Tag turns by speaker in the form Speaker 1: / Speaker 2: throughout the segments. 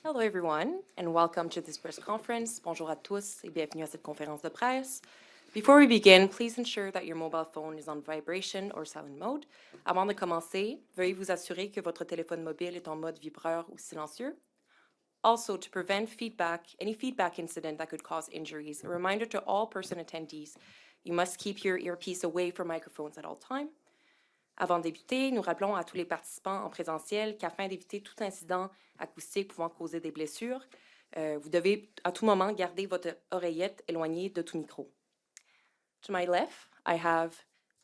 Speaker 1: Hello everyone, and welcome to this press conference. Bonjour à tous et bienvenue à cette conférence de presse. Before we begin, please ensure that your mobile phone is on vibration or silent mode. Avant de commencer, veuillez vous assurer que votre téléphone mobile est en mode vibreur ou silencieux. Also, to prevent any feedback incident that could cause injuries, a reminder to all person attendees, you must keep your earpiece away from microphones at all times. Avant de débuter, nous rappelons à tous les participants en présentiel qu'afin d'éviter tout incident acoustique pouvant causer des blessures, vous devez à tout moment garder votre oreillette éloignée de tout micro. To my left, I have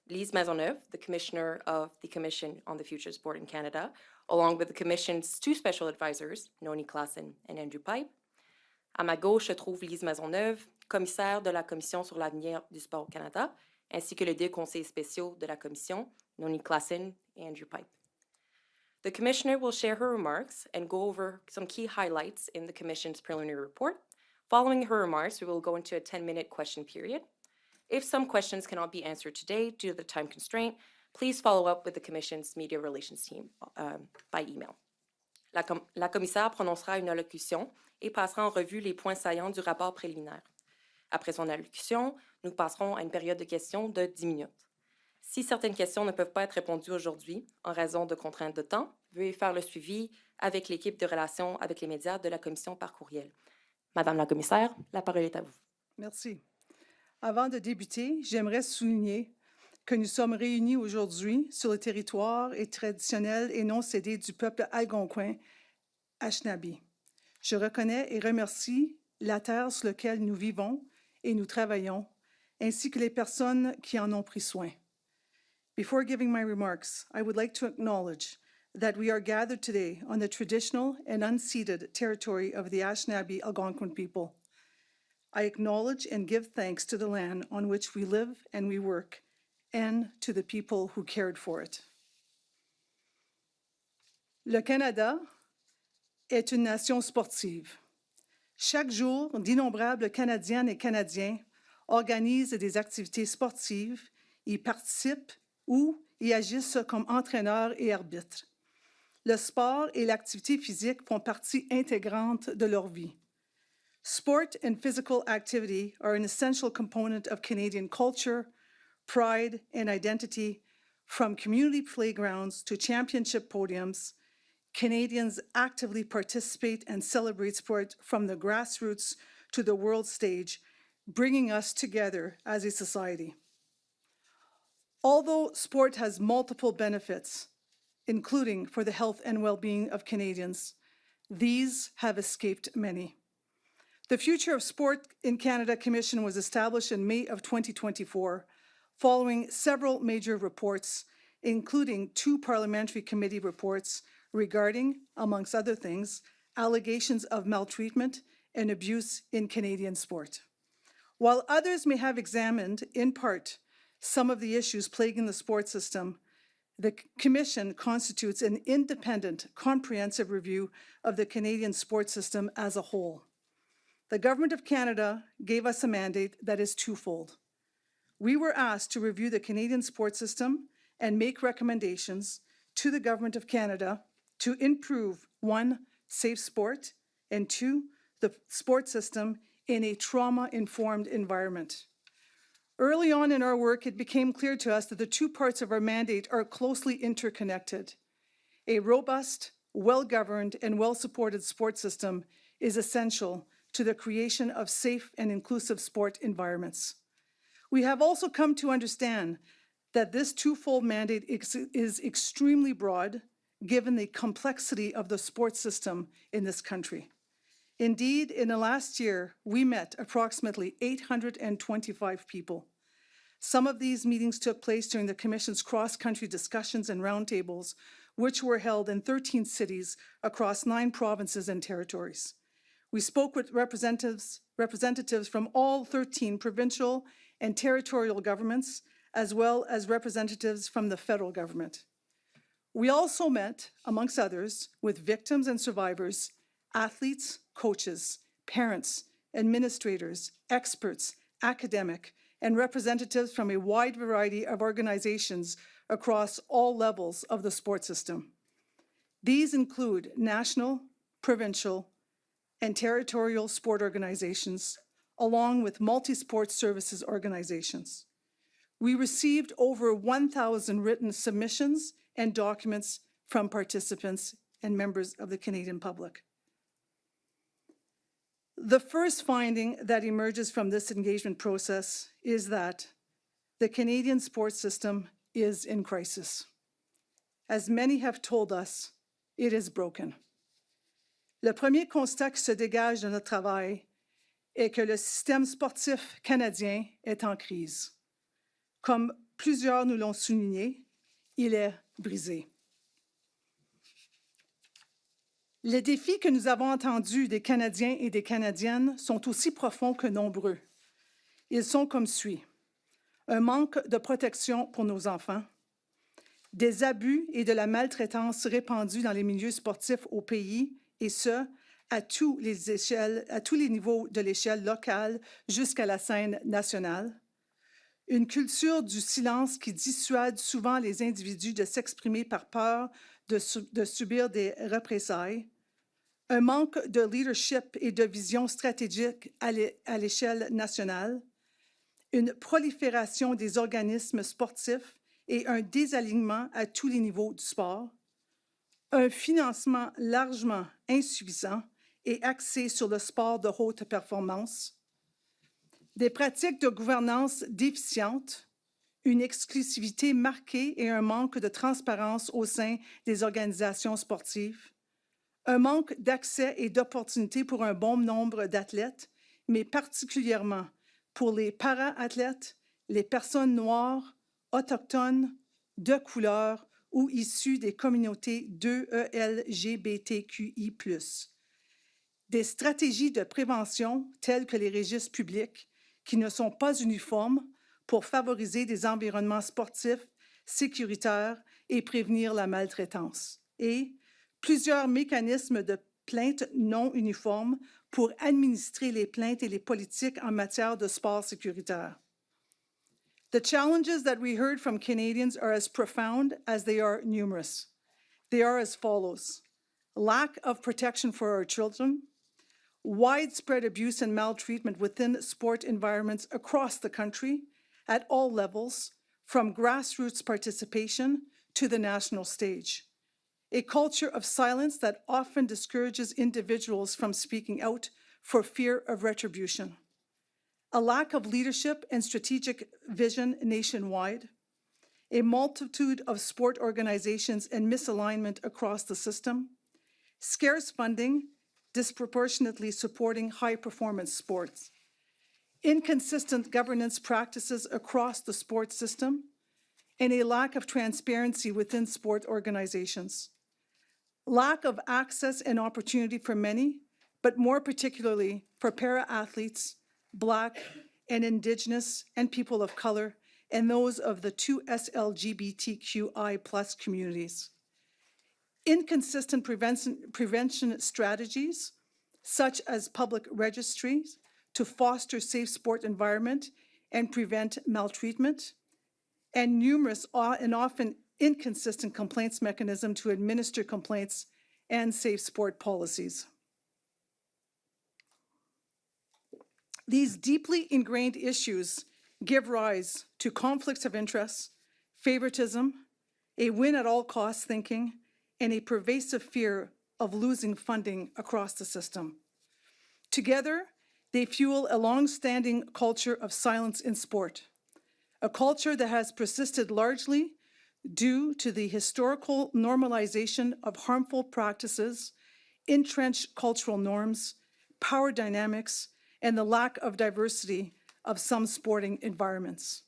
Speaker 1: Lise Maisonneuve, the Commissioner of the Commission on the Future of Sport in Canada, along with the Commission's two special advisors, Noni, Classen and Andrew Pipe. À ma gauche se trouve Lise Maisonneuve, commissaire de la Commission sur l'avenir du sport au Canada, ainsi que les deux conseillers spéciaux de la Commission, Noni, Classen and Andrew Pipe. The Commissioner will share her remarks and go over some key highlights in the Commission's preliminary report. Following her remarks, we will go into a 10-minute question period. If some questions cannot be answered today due to the time constraint, please follow up with the Commission's media relations team by email. La commissaire prononcera une allocution et passera en revue les points saillants du rapport préliminaire. Après son allocution, nous passerons à une période de questions de 10 minutes. Si certaines questions ne peuvent pas être répondues aujourd'hui en raison de contraintes de temps, veuillez faire le suivi avec l'équipe de relations avec les médias de la Commission par courriel. Madame la commissaire, la parole est à vous.
Speaker 2: Merci. Avant de débuter, j'aimerais souligner que nous sommes réunis aujourd'hui sur le territoire traditionnel et non cédé du peuple algonquin Anishinaabe. Je reconnais et remercie la terre sur laquelle nous vivons et nous travaillons, ainsi que les personnes qui en ont pris soin. Before giving my remarks, I would like to acknowledge that we are gathered today on the traditional and unceded territory of the Anishinaabe Algonquin people. I acknowledge and give thanks to the land on which we live and we work, and to the people who cared for it. Le Canada est une nation sportive. Chaque jour, d'innombrables Canadiennes et Canadiens organisent des activités sportives, y participent ou y agissent comme entraîneurs et arbitres. Le sport et l'activité physique font partie intégrante de leur vie. Sport and physical activity are an essential component of Canadian culture, pride, and identity. From community playgrounds to championship podiums, Canadians actively participate and celebrate sport from the grassroots to the world stage, bringing us together as a society. Although sport has multiple benefits, including for the health and well-being of Canadians, these have escaped many. The Future of Sport in Canada Commission was established in May of 2024, following several major reports, including 2 parliamentary committee reports regarding, amongst other things, allegations of maltreatment and abuse in Canadian sport. While others may have examined, in part, some of the issues plaguing the sports system, the Commission constitutes an independent, comprehensive review of the Canadian sports system as a whole. The Government of Canada gave us a mandate that is twofold. We were asked to review the Canadian sports system and make recommendations to the Government of Canada to improve, 1, safe sport, and 2, the sports system in a trauma-informed environment. Early on in our work, it became clear to us that the 2 parts of our mandate are closely interconnected. A robust, well-governed, and well-supported sports system is essential to the creation of safe and inclusive sport environments. We have also come to understand that this twofold mandate is extremely broad, given the complexity of the sports system in this country. Indeed, in the last year, we met approximately 825 people. Some of these meetings took place during the Commission's cross-country discussions and roundtables, which were held in 13 cities across 9 provinces and territories. We spoke with representatives from all 13 provincial and territorial governments, as well as representatives from the federal government. We also met, amongst others, with victims and survivors, athletes, coaches, parents, administrators, experts, academic, and representatives from a wide variety of organizations across all levels of the sports system. These include national, provincial, and territorial sport organizations, along with multi-sport services organizations. We received over 1,000 written submissions and documents from participants and members of the Canadian public. The first finding that emerges from this engagement process is that the Canadian sports system is in crisis. As many have told us, it is broken. Le premier constat qui se dégage de notre travail est que le système sportif canadien est en crise. Comme plusieurs nous l'ont souligné, il est brisé. Les défis que nous avons entendus des Canadiens et des Canadiennes sont aussi profonds que nombreux. Ils sont comme suit. Un manque de protection pour nos enfants, des abus et de la maltraitance répandus dans les milieux sportifs au pays, et ce, à tous les niveaux de l'échelle locale jusqu'à la scène nationale. Une culture du silence qui dissuade souvent les individus de s'exprimer par peur de subir des représailles. Un manque de leadership et de vision stratégique à l'échelle nationale. Une prolifération des organismes sportifs et un désalignement à tous les niveaux du sport. Un financement largement insuffisant et axé sur le sport de haute performance. Des pratiques de gouvernance déficientes, une exclusivité marquée et un manque de transparence au sein des organisations sportives, un manque d'accès et d'opportunités pour un bon nombre d'athlètes, mais particulièrement pour les para-athlètes, les personnes noires, autochtones, de couleur ou issues des communautés LGBTQI+. Des stratégies de prévention telles que les registres publics qui ne sont pas uniformes pour favoriser des environnements sportifs sécuritaires et prévenir la maltraitance. Et plusieurs mécanismes de plainte non uniformes pour administrer les plaintes et les politiques en matière de sport sécuritaire. The challenges that we heard from Canadians are as profound as they are numerous. They are as follows: lack of protection for our children, widespread abuse and maltreatment within sport environments across the country at all levels, from grassroots participation to the national stage. A culture of silence that often discourages individuals from speaking out for fear of retribution. A lack of leadership and strategic vision nationwide. A multitude of sport organizations and misalignment across the system. Scarce funding, disproportionately supporting high-performance sports. Inconsistent governance practices across the sports system, and a lack of transparency within sport organizations. Lack of access and opportunity for many, but more particularly for para-athletes, Black and Indigenous and people of color, and those of the 2S communities. Inconsistent prevention strategies, such as public registries, to foster safe sport environment and prevent maltreatment, and numerous and often inconsistent complaints mechanism to administer complaints and safe sport policies. These deeply ingrained issues give rise to conflicts of interest, favoritism, a win-at-all-costs thinking, and a pervasive fear of losing funding across the system. Together, they fuel a long-standing culture of silence in sport, a culture that has persisted largely due to the historical normalization of harmful practices, entrenched cultural norms, power dynamics, and the lack of diversity of some sporting environments.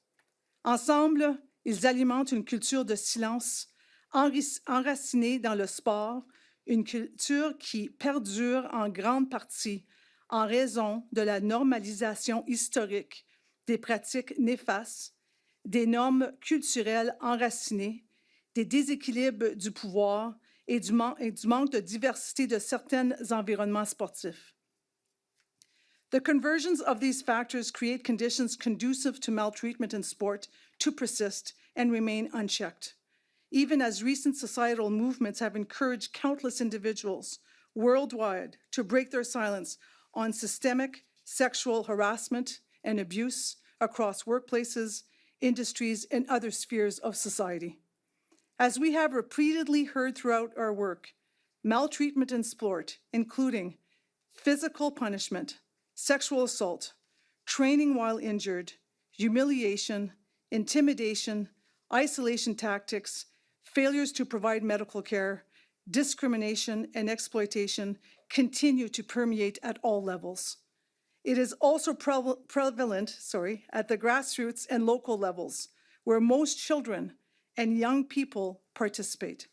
Speaker 2: Ensemble, ils alimentent une culture de silence enracinée dans le sport, une culture qui perdure en grande partie en raison de la normalisation historique des pratiques néfastes, des normes culturelles enracinées, des déséquilibres du pouvoir et du manque de diversité de certains environnements sportifs. The conversions of these factors create conditions conducive to maltreatment in sport to persist and remain unchecked, even as recent societal movements have encouraged countless individuals, worldwide to break their silence on systemic sexual harassment and abuse across workplaces, industries, and other spheres of society. As we have repeatedly heard throughout our work, maltreatment in sport, including physical punishment, sexual assault, training while injured, humiliation, intimidation, isolation tactics, failures to provide medical care, discrimination, and exploitation continue to permeate at all levels. It is also prevalent at the grassroots and local levels, where most children and young people participate.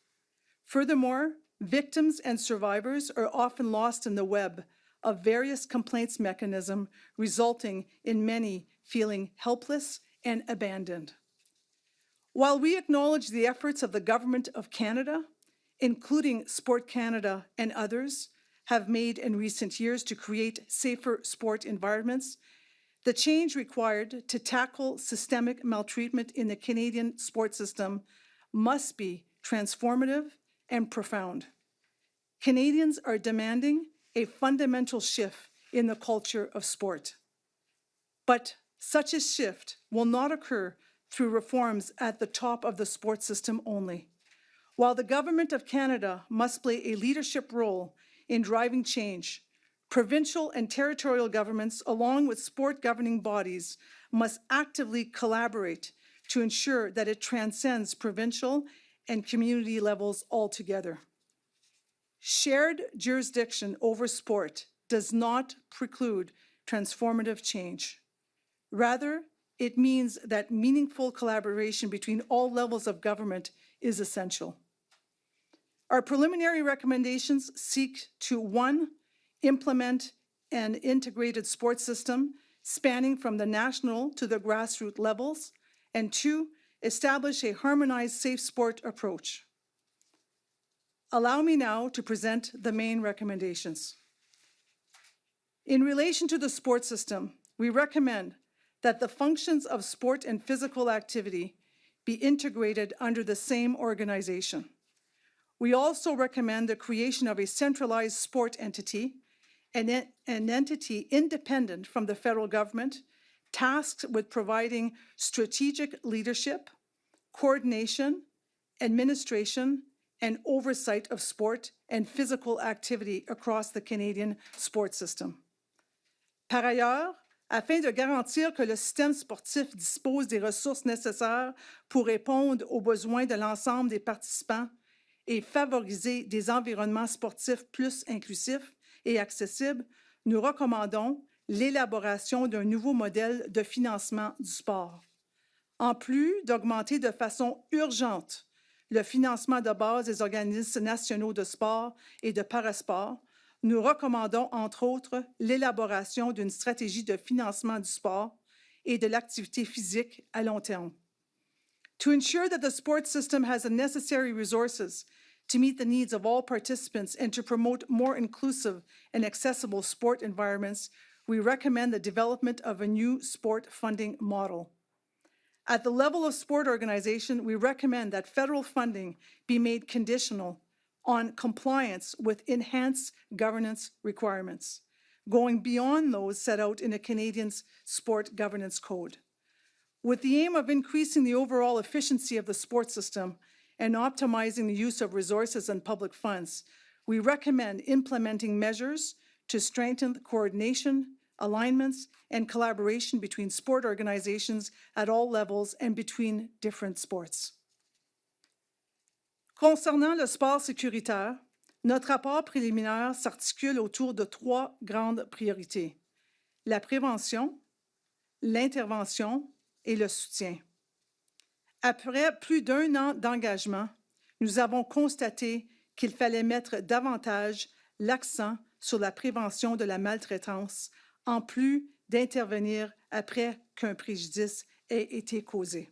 Speaker 2: Furthermore, victims and survivors are often lost in the web of various complaints mechanisms, resulting in many feeling helpless and abandoned. While we acknowledge the efforts of the Government of Canada, including Sport Canada and others, have made in recent years to create safer sport environments, the change required to tackle systemic maltreatment in the Canadian sport system must be transformative and profound. Canadians are demanding a fundamental shift in the culture of sport. But such a shift will not occur through reforms at the top of the sports system only. While the Government of Canada must play a leadership role in driving change, provincial and territorial governments, along with sport governing bodies, must actively collaborate to ensure that it transcends provincial and community levels altogether. Shared jurisdiction over sport does not preclude transformative change. Rather, it means that meaningful collaboration between all levels of government is essential. Our preliminary recommendations seek to, 1, implement an integrated sports system spanning from the national to the grassroots levels, and 2, establish a harmonized safe sport approach. Allow me now to present the main recommendations. In relation to the sports system, we recommend that the functions of sport and physical activity be integrated under the same organization. We also recommend the creation of a centralized sport entity, an entity independent from the federal government, tasked with providing strategic leadership, coordination, administration, and oversight of sport and physical activity across the Canadian sports system. Par ailleurs, afin de garantir que le système sportif dispose des ressources nécessaires pour répondre aux besoins de l'ensemble des participants et favoriser des environnements sportifs plus inclusifs et accessibles, nous recommandons l'élaboration d'un nouveau modèle de financement du sport. En plus d'augmenter de façon urgente le financement de base des organismes nationaux de sport et de parasport, nous recommandons entre autres l'élaboration d'une stratégie de financement du sport et de l'activité physique à long terme. To ensure that the sports system has the necessary resources to meet the needs of all participants and to promote more inclusive and accessible sport environments, we recommend the development of a new sport funding model. At the level of sport organization, we recommend that federal funding be made conditional on compliance with enhanced governance requirements, going beyond those set out in the Canadian Sport Governance Code. With the aim of increasing the overall efficiency of the sports system and optimizing the use of resources and public funds, we recommend implementing measures to strengthen the coordination, alignments, and collaboration between sport organizations at all levels and between different sports. Concernant le sport sécuritaire, notre rapport préliminaire s'articule autour de 3 grandes priorités: la prévention, l'intervention et le soutien. Après plus d'1 an d'engagement, nous avons constaté qu'il fallait mettre davantage l'accent sur la prévention de la maltraitance, en plus d'intervenir après qu'un préjudice ait été causé.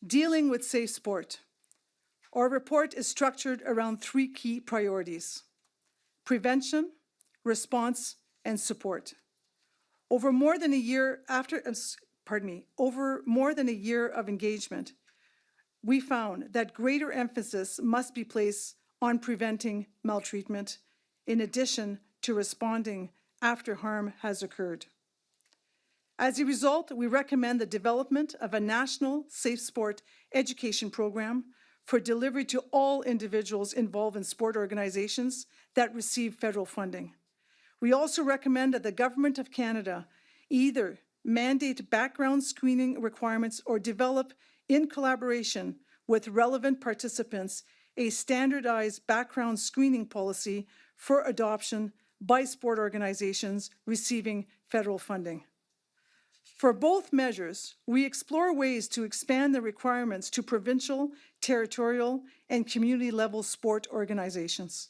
Speaker 2: Dealing with safe sport. Our report is structured around 3 key priorities: prevention, response, and support. Over more than a year of engagement, we found that greater emphasis must be placed on preventing maltreatment, in addition to responding after harm has occurred. As a result, we recommend the development of a national safe sport education program for delivery to all individuals involved in sport organizations that receive federal funding. We also recommend that the Government of Canada either mandate background screening requirements or develop, in collaboration with relevant participants, a standardized background screening policy for adoption by sport organizations receiving federal funding. For both measures, we explore ways to expand the requirements to provincial, territorial, and community-level sport organizations.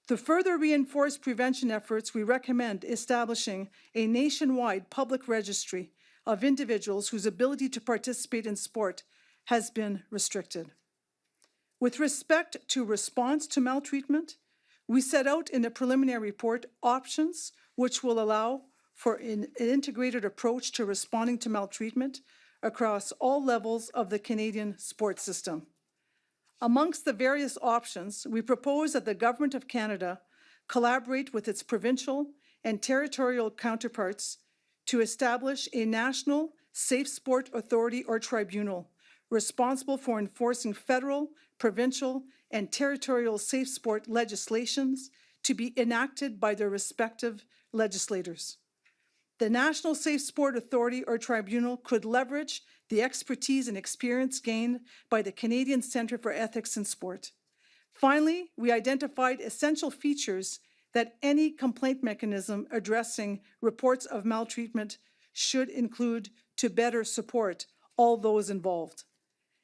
Speaker 2: To further reinforce prevention efforts, we recommend establishing a nationwide public registry of individuals whose ability to participate in sport has been restricted. With respect to response to maltreatment, we set out in the preliminary report options which will allow for an integrated approach to responding to maltreatment across all levels of the Canadian sports system. Amongst the various options, we propose that the Government of Canada collaborate with its provincial and territorial counterparts to establish a national safe sport authority or tribunal responsible for enforcing federal, provincial, and territorial safe sport legislations to be enacted by their respective legislators. The National Safe Sport Authority or Tribunal could leverage the expertise and experience gained by the Canadian Centre for Ethics in Sport. Finally, we identified essential features that any complaint mechanism addressing reports of maltreatment should include to better support all those involved.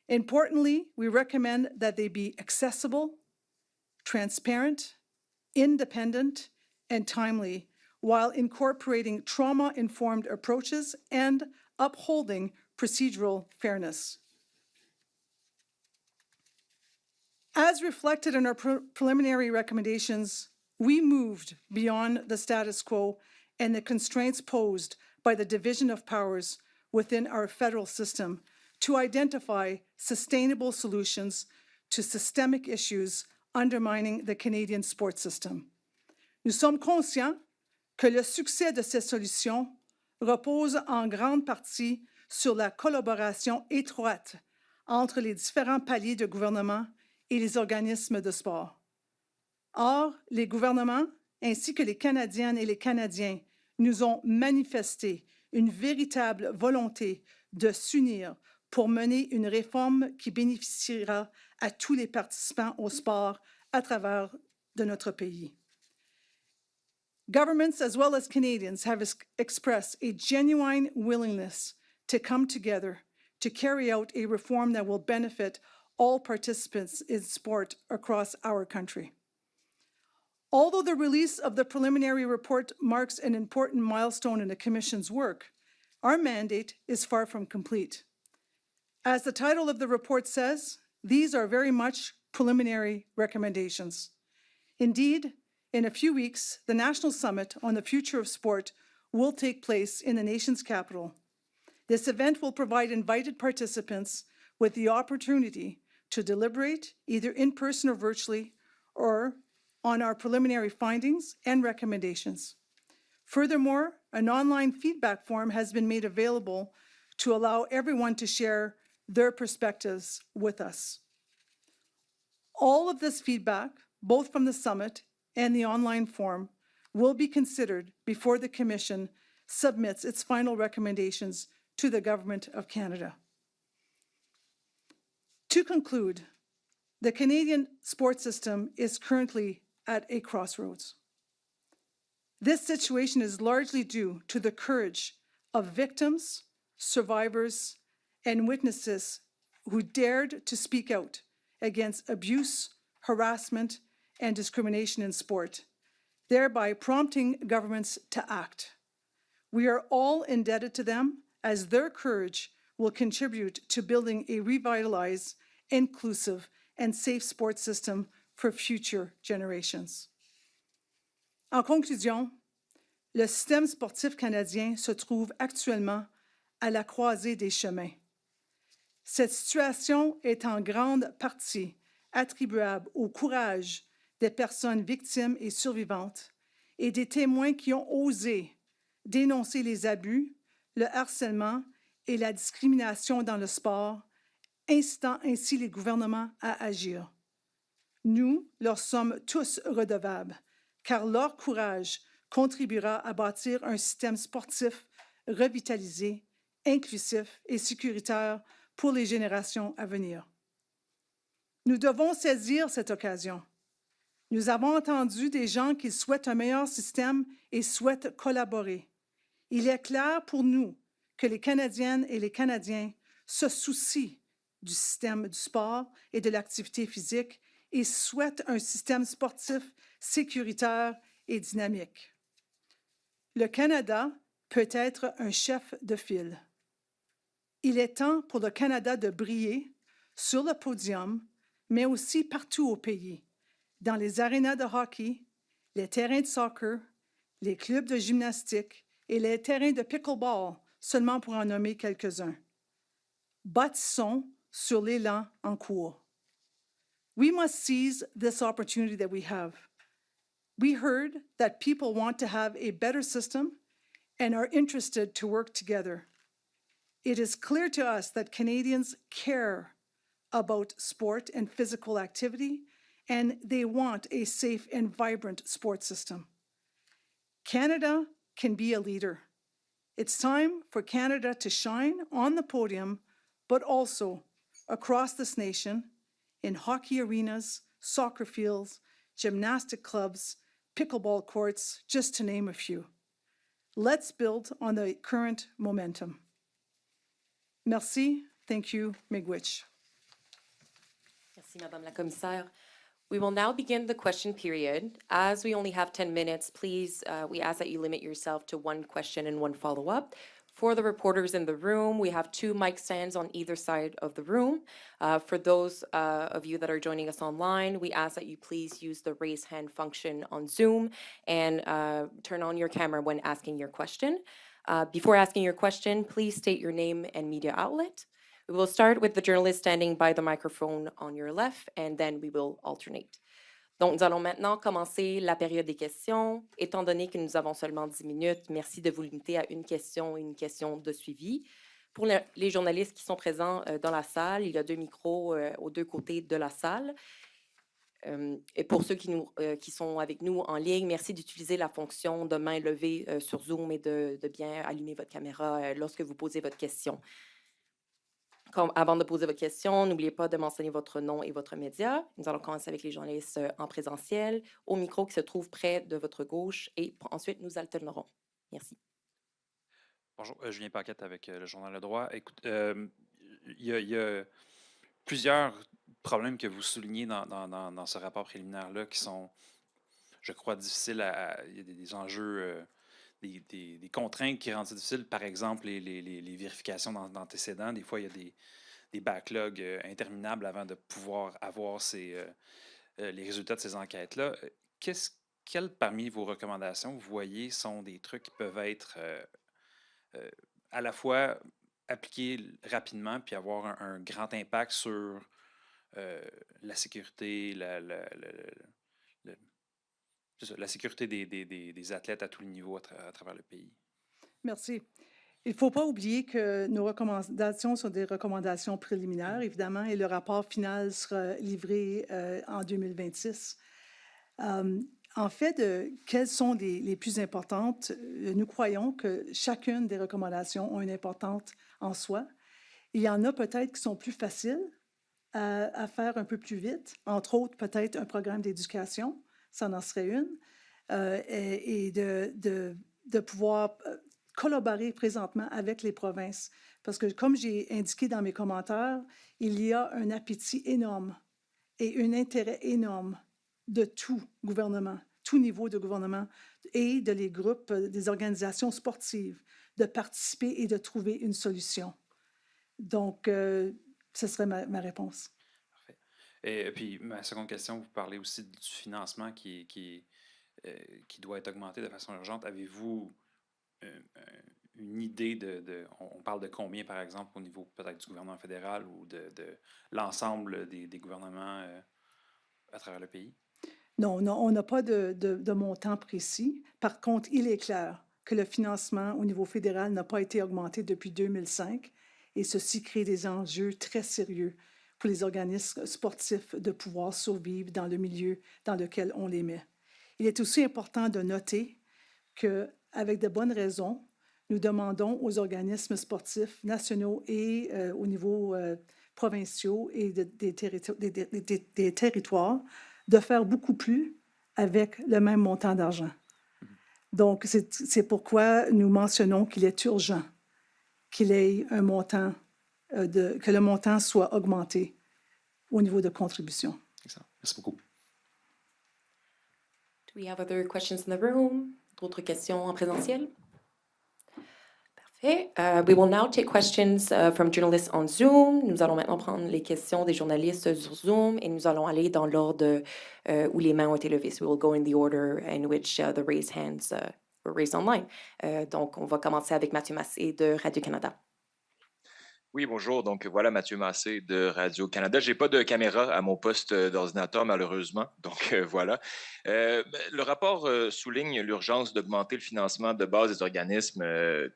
Speaker 2: Importantly, we recommend that they be accessible, transparent, independent, and timely, while incorporating trauma-informed approaches and upholding procedural fairness. As reflected in our preliminary recommendations, we moved beyond the status quo and the constraints posed by the division of powers within our federal system to identify sustainable solutions to systemic issues undermining the Canadian sports system. Nous sommes conscients que le succès de ces solutions repose en grande partie sur la collaboration étroite entre les différents paliers de gouvernement et les organismes de sport. Or, les gouvernements, ainsi que les Canadiennes et les Canadiens, nous ont manifesté une véritable volonté de s'unir pour mener une réforme qui bénéficiera à tous les participants au sport à travers de notre pays. Governments as well as Canadians have expressed a genuine willingness to come together to carry out a reform that will benefit all participants in sport across our country. Although the release of the preliminary report marks an important milestone in the Commission's work, our mandate is far from complete. As the title of the report says, these are very much preliminary recommendations. Indeed, in a few weeks, the National Summit on the Future of Sport will take place in the nation's capital. This event will provide invited participants with the opportunity to deliberate, either in person or virtually, or on our preliminary findings and recommendations. Furthermore, an online feedback form has been made available to allow everyone to share their perspectives with us. All of this feedback, both from the summit and the online form, will be considered before the Commission submits its final recommendations to the Government of Canada. To conclude, the Canadian sports system is currently at a crossroads. This situation is largely due to the courage of victims, survivors, and witnesses who dared to speak out against abuse, harassment, and discrimination in sport, thereby prompting governments to act. We are all indebted to them, as their courage will contribute to building a revitalized, inclusive, and safe sports system for future generations. En conclusion, le système sportif canadien se trouve actuellement à la croisée des chemins. Cette situation est en grande partie attribuable au courage des personnes victimes et survivantes et des témoins qui ont osé dénoncer les abus, le harcèlement et la discrimination dans le sport, incitant ainsi les gouvernements à agir. Nous leur sommes tous redevables, car leur courage contribuera à bâtir un système sportif revitalisé, inclusif et sécuritaire pour les générations à venir. Nous devons saisir cette occasion. Nous avons entendu des gens qui souhaitent un meilleur système et souhaitent collaborer. Il est clair pour nous que les Canadiennes et les Canadiens se soucient du système du sport et de l'activité physique et souhaitent un système sportif sécuritaire et dynamique. Le Canada peut être un chef de file. Il est temps pour le Canada de briller sur le podium, mais aussi partout au pays, dans les arénas de hockey, les terrains de soccer, les clubs de gymnastique et les terrains de pickleball, seulement pour en nommer quelques-uns. Bâtissons sur l'élan en cours. We must seize this opportunity that we have. We heard that people want to have a better system and are interested to work together. It is clear to us that Canadians care about sport and physical activity, and they want a safe and vibrant sports system. Canada can be a leader. It's time for Canada to shine on the podium, but also across this nation in hockey arenas, soccer fields, gymnastic clubs, pickleball courts, just to name a few. Let's build on the current momentum. Merci. Thank you, Miigwech.
Speaker 1: Merci, Madame la Commissaire. We will now begin the question period. As we only have 10 minutes, please, we ask that you limit yourself to one question and one follow-up. For the reporters in the room, we have 2 mic stands on either side of the room. For those of you that are joining us online, we ask that you please use the raise hand function on Zoom and turn on your camera when asking your question. Before asking your question, please state your name and media outlet. We will start with the journalist standing by the microphone on your left, and then we will alternate. Donc, nous allons maintenant commencer la période des questions. Étant donné que nous avons seulement 10 minutes, merci de vous limiter à une question et une question de suivi. Pour les journalistes qui sont présents dans la salle, il y a 2 micros aux 2 côtés de la salle. Et pour ceux qui sont avec nous en ligne, merci d'utiliser la fonction de main levée sur Zoom et de bien allumer votre caméra lorsque vous posez votre question. Avant de poser votre question, n'oubliez pas de mentionner votre nom et votre média. Nous allons commencer avec les journalistes en présentiel, au micro qui se trouve près de votre gauche, et ensuite nous alternerons. Merci.
Speaker 3: Bonjour, Julien Paquette avec le Journal Le Droit. Écoute, il y a plusieurs problèmes que vous soulignez dans ce rapport préliminaire-là qui sont, je crois, difficiles il y a des enjeux, des contraintes qui rendent ça difficile. Par exemple, les vérifications d'antécédents. Des fois, il y a des backlogs interminables avant de pouvoir avoir les résultats de ces enquêtes-là. Quelles parmi vos recommandations, vous voyez, sont des trucs qui peuvent être à la fois appliqués rapidement puis avoir un grand impact sur la sécurité, la sécurité des athlètes à tous les niveaux à travers le pays? Merci.
Speaker 2: Il ne faut pas oublier que nos recommandations sont des recommandations préliminaires, évidemment, et le rapport final sera livré en 2026. En fait, quelles sont les plus importantes? Nous croyons que chacune des recommandations ont une importance en soi. Il y en a peut-être qui sont plus faciles à faire un peu plus vite, entre autres peut-être un programme d'éducation, ça en serait une, et de pouvoir collaborer présentement avec les provinces. Parce que comme j'ai indiqué dans mes commentaires, il y a un appétit énorme et un intérêt énorme de tout gouvernement, tout niveau de gouvernement et de les groupes, des organisations sportives, de participer et de trouver une solution. Donc, ce serait ma réponse.
Speaker 3: Parfait. Et puis, ma seconde question, vous parlez aussi du financement qui doit être augmenté de façon urgente. Avez-vous une idée on parle de combien, par exemple, au niveau peut-être du gouvernement fédéral ou de l'ensemble des gouvernements à travers le pays?
Speaker 2: Non, non, on n'a pas de montant précis. Par contre, il est clair que le financement au niveau fédéral n'a pas été augmenté depuis 2005 et ceci crée des enjeux très sérieux pour les organismes sportifs de pouvoir survivre dans le milieu dans lequel on les met. Il est aussi important de noter qu'avec de bonnes raisons, nous demandons aux organismes sportifs nationaux et au niveau provinciaux et des territoires de faire beaucoup plus avec le même montant d'argent. Donc, c'est pourquoi nous mentionnons qu'il est urgent qu'il ait un montant, que le montant soit augmenté au niveau de contribution.
Speaker 3: Excellent. Merci beaucoup.
Speaker 1: Do we have other questions in the room? D'autres questions en présentiel? Parfait. We will now take questions from journalists on Zoom. Nous allons maintenant prendre les questions des journalistes sur Zoom et nous allons aller dans l'ordre où les mains ont été levées. So we will go in the order in which the raised hands were raised online. Donc, on va commencer avec Mathieu Massé de Radio-Canada.
Speaker 4: Oui, bonjour. Donc, voilà Mathieu Massé de Radio-Canada. Je n'ai pas de caméra à mon poste d'ordinateur, malheureusement. Donc, voilà. Le rapport souligne l'urgence d'augmenter le financement de base des organismes,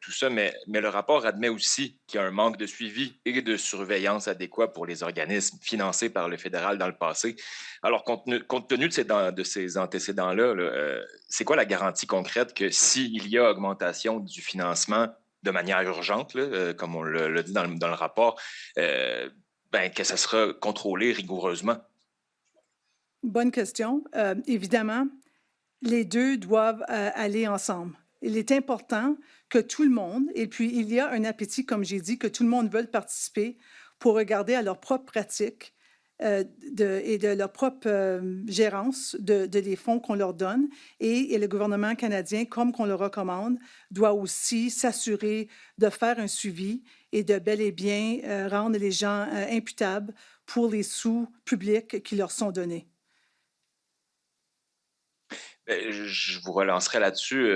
Speaker 4: tout ça, mais le rapport admet aussi qu'il y a un manque de suivi et de surveillance adéquat pour les organismes financés par le fédéral dans le passé. Alors, compte tenu de ces antécédents-là, c'est quoi la garantie concrète que s'il y a augmentation du financement de manière urgente, là, comme on le dit dans le rapport, que ça sera contrôlé rigoureusement?
Speaker 2: Bonne question. Évidemment, les deux doivent aller ensemble. Il est important que tout le monde, et puis il y a un appétit, comme j'ai dit, que tout le monde veuille participer pour regarder à leurs propres pratiques et de leur propre gérance de les fonds qu'on leur donne. Et le gouvernement canadien, comme qu'on le recommande, doit aussi s'assurer de faire un suivi et de bel et bien rendre les gens imputables pour les sous publics qui leur sont donnés.
Speaker 4: Je vous relancerai là-dessus.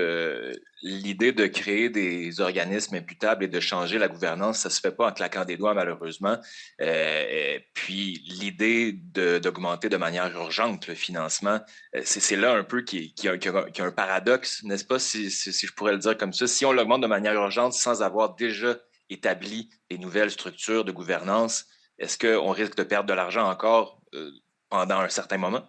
Speaker 4: L'idée de créer des organismes imputables et de changer la gouvernance, ça ne se fait pas en claquant des doigts, malheureusement. Puis l'idée d'augmenter de manière urgente le financement, c'est là un peu qu'il y a un paradoxe, n'est-ce pas, si je pourrais le dire comme ça. Si on l'augmente de manière urgente sans avoir déjà établi des nouvelles structures de gouvernance, est-ce qu'on risque de perdre de l'argent encore pendant un certain moment?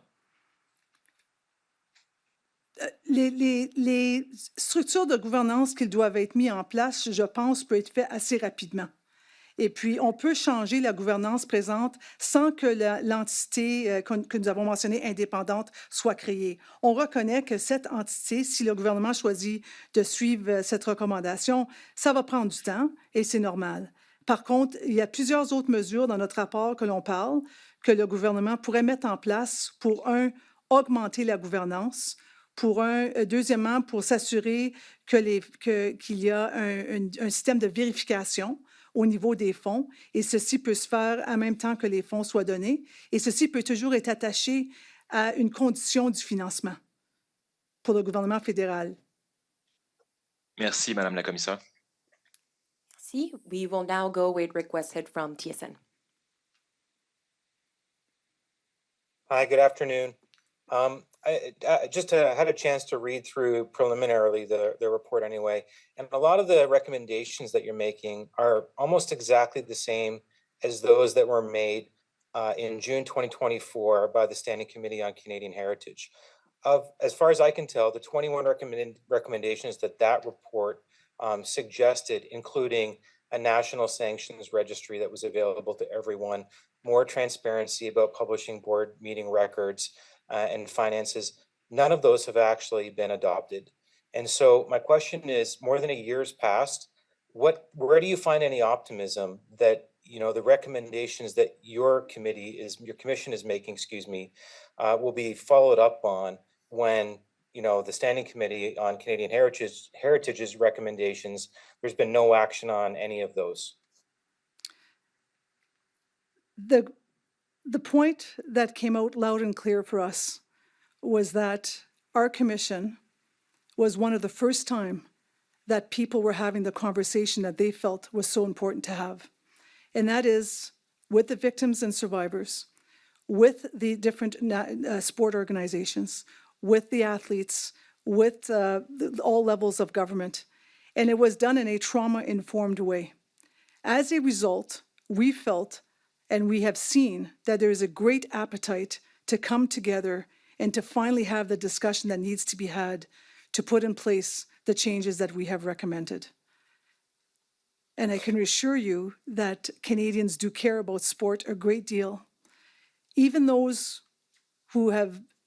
Speaker 2: Les structures de gouvernance qui doivent être mises en place, je pense, peut être fait assez rapidement. Et puis, on peut changer la gouvernance présente sans que l'entité que nous avons mentionnée, indépendante, soit créée. On reconnaît que cette entité, si le gouvernement choisit de suivre cette recommandation, ça va prendre du temps et c'est normal. Par contre, il y a plusieurs autres mesures dans notre rapport que l'on parle que le gouvernement pourrait mettre en place pour, augmenter la gouvernance, deuxièmement, pour s'assurer qu'il y a un système de vérification au niveau des fonds, et ceci peut se faire en même temps que les fonds soient donnés, et ceci peut toujours être attaché à une condition du financement pour le gouvernement fédéral.
Speaker 4: Merci, Madame la Commissaire.
Speaker 1: Merci. We will now go with Rick Westhead from TSN.
Speaker 5: Hi, good afternoon. I just had a chance to read through preliminarily the report anyway, and a lot of the recommendations that you're making are almost exactly the same as those that were made in June 2024 by the Standing Committee on Canadian Heritage. As far as I can tell, the 21 recommendations that report suggested, including a national sanctions registry that was available to everyone, more transparency about publishing board meeting records, and finances, none of those have actually been adopted. And so my question is, more than a year's passed, where do you find any optimism that the recommendations that your commission is making, will be followed up on when the Standing Committee on Canadian Heritage's recommendations, there's been no action on any of those?
Speaker 2: The point that came out loud and clear for us was that our commission was one of the first time that people were having the conversation that they felt was so important to have. And that is with the victims and survivors, with the different sport organizations, with the athletes, with all levels of government, and it was done in a trauma-informed way. As a result, we felt and we have seen that there is a great appetite to come together and to finally have the discussion that needs to be had to put in place the changes that we have recommended. And I can assure you that Canadians do care about sport a great deal. Even those who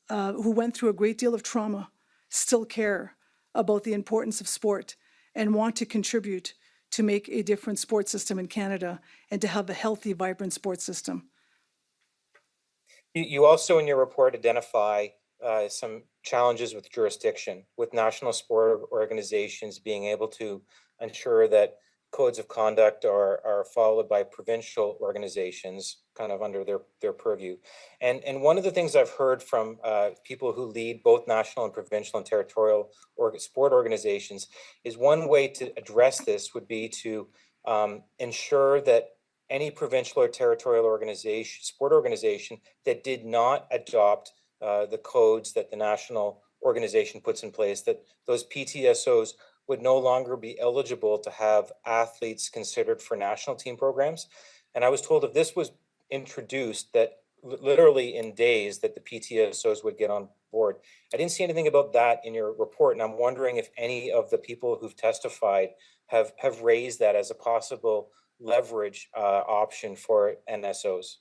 Speaker 2: went through a great deal of trauma still care about the importance of sport and want to contribute to make a different sports system in Canada and to have a healthy, vibrant sports system.
Speaker 5: You also, in your report, identify some challenges with jurisdiction, with national sport organizations being able to ensure that codes of conduct are followed by provincial organizations kind of under their purview. And one of the things I've heard from people who lead both national and provincial and territorial sport organizations is one way to address this would be to ensure that any provincial or territorial organization, sport organization that did not adopt the codes that the national organization puts in place, that those PTSOs would no longer be eligible to have athletes considered for national team programs. And I was told if this was introduced, that literally in days that the PTSOs would get on board. I didn't see anything about that in your report, and I'm wondering if any of the people who've testified have raised that as a possible leverage option for NSOs.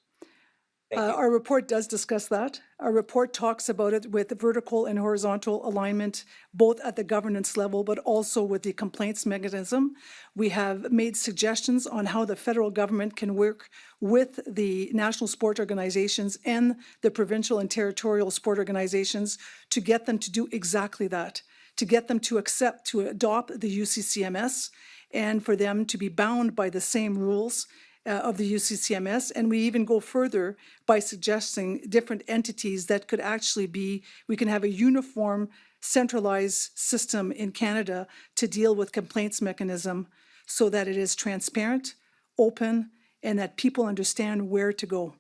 Speaker 2: Our report does discuss that. Our report talks about it with vertical and horizontal alignment, both at the governance level, but also with the complaints mechanism. We have made suggestions on how the federal government can work with the national sport organizations and the provincial and territorial sport organizations to get them to do exactly that, to get them to adopt the UCCMS and for them to be bound by the same rules of the UCCMS, and we even go further by suggesting different entities that could actually be, we can have a uniform centralized system in Canada to deal with complaints mechanism so that it is transparent, open, and that people understand where to go.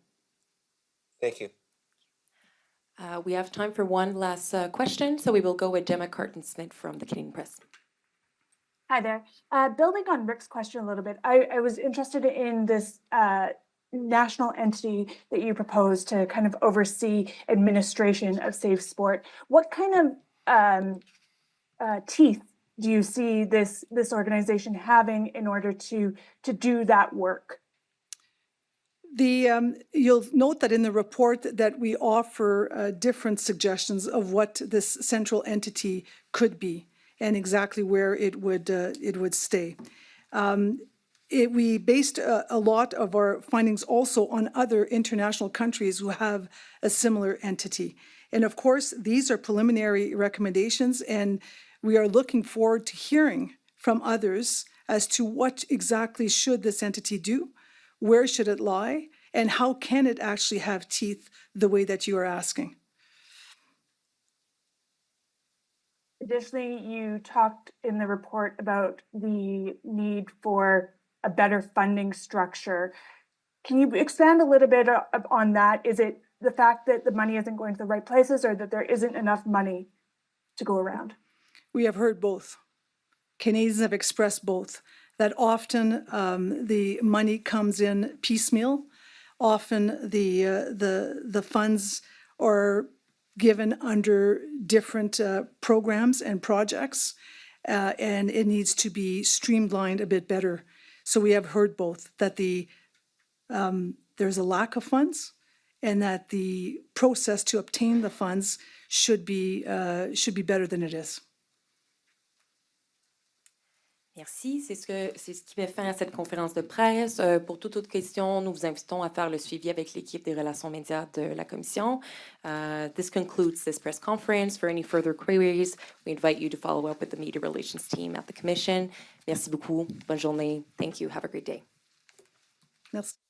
Speaker 5: Thank you.
Speaker 1: We have time for one last question, so we will go with Gemma Carton-Smith from the Canadian Press.
Speaker 6: Hi there. Building on Rick's question a little bit, I was interested in this national entity that you propose to kind of oversee administration of safe sport. What kind of teeth do you see this organization having in order to do that work?
Speaker 2: You'll note that in the report that we offer different suggestions of what this central entity could be and exactly where it would stay. We based a lot of our findings also on other international countries who have a similar entity. And of course, these are preliminary recommendations, and we are looking forward to hearing from others as to what exactly should this entity do, where should it lie, and how can it actually have teeth the way that you are asking.
Speaker 6: Additionally, you talked in the report about the need for a better funding structure. Can you expand a little bit on that? Is it the fact that the money isn't going to the right places or that there isn't enough money to go around?
Speaker 2: We have heard both. Canadians have expressed both, that often the money comes in piecemeal. Often the funds are given under different programs and projects, and it needs to be streamlined a bit better. So we have heard both, that there's a lack of funds and that the process to obtain the funds should be better than it is.
Speaker 1: Merci. C'est ce qui met fin à cette conférence de presse. Pour toute autre question, nous vous invitons à faire le suivi avec l'équipe des relations médias de la Commission. This concludes this press conference. For any further queries, we invite you to follow up with the media relations team at the Commission. Merci beaucoup. Bonne journée. Thank you. Have a great day.
Speaker 2: Merci.